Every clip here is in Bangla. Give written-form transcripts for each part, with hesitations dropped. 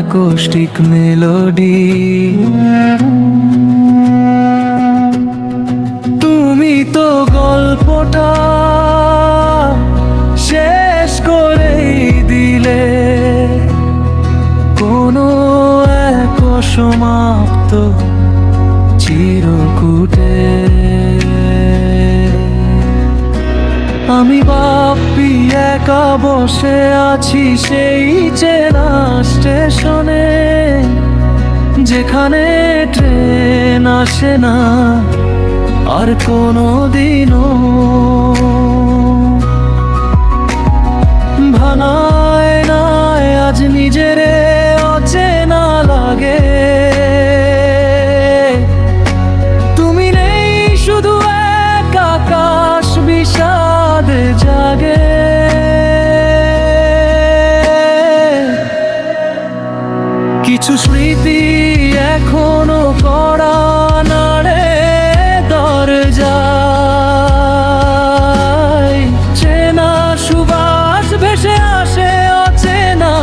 Acoustic melody. তুমি তো গল্পটা শেষ করেই দিলে, কোনো এক অসমাপ্ত চিরকুটে। আমি ভাবি একা বসে আছি সেই চেনা স্টেশনে, যেখানে ট্রেন আসে না আর কোনো দিনও। ভাঙায় নাই আজ নিজেরে অচেনা লাগে। তুমি নেই শুধু এক আকাশ বিষাদ জাগে। কিছু স্মৃতি এখনো কড়া নাড়ে দরজায়, চেনা সুবাস ভেসে আসে অচেনা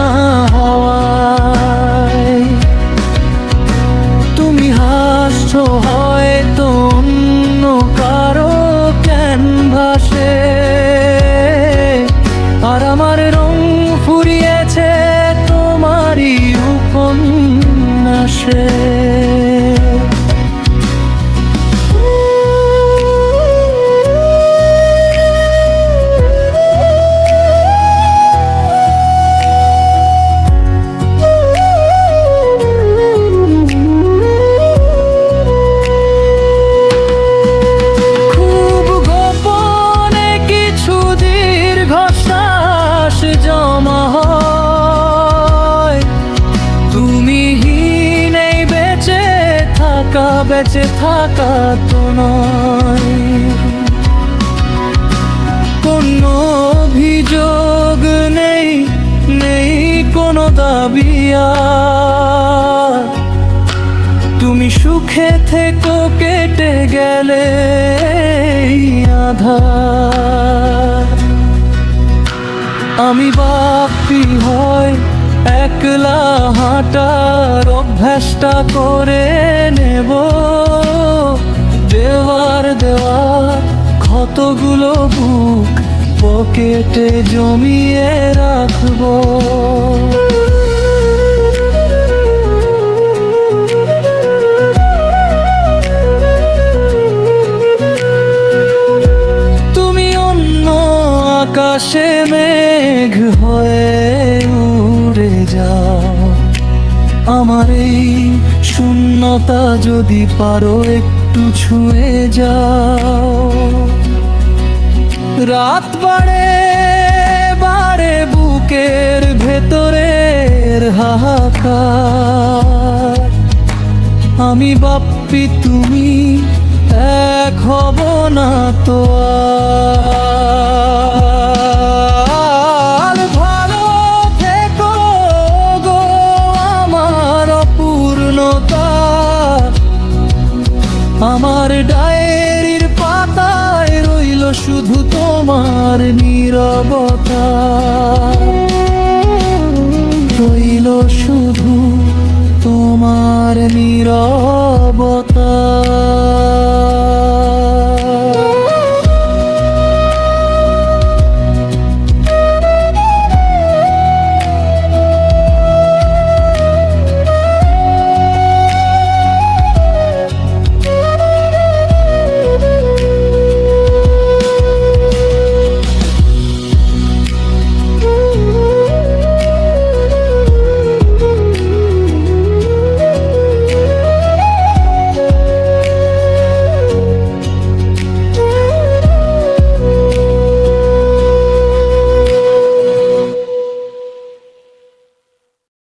হওয়ায়। তুমি হাসছো হয়তো অন্য কারো ক্যানভাসে, আর আমার রং ফুরিয়েছে তোমারই উপন্যাসে। জমা হয় তুমি হীন এই বেঁচে থাকা তো নয়। কোনো অভিযোগ নেই, নেই কোনো দাবি আর। তুমি সুখে থেকো কেটে গেলে আধার। আমি ভাবি হয় একলা হাঁটার অভ্যাসটা করে নেব, দেওয়ার ক্ষতগুলো বুক পকেটে জমিয়ে রাখবো। তুমি অন্য আকাশে মেঘ হয়ে উড়ে যাও, আমার এই শূন্যতা যদি পারো একটু ছুঁয়ে যাও। রাত বাড়ে বাড়ে বুকের ভেতরের হাহাকার। আমি ভাবি তুমি এক হব না তো আর। ভালো থেকো গো আমার অপূর্ণতা, আমার ডায়েরির পাতায় রইল শুধু তোমার নীরবতা, রইল শুধু তোমার নীরবতা।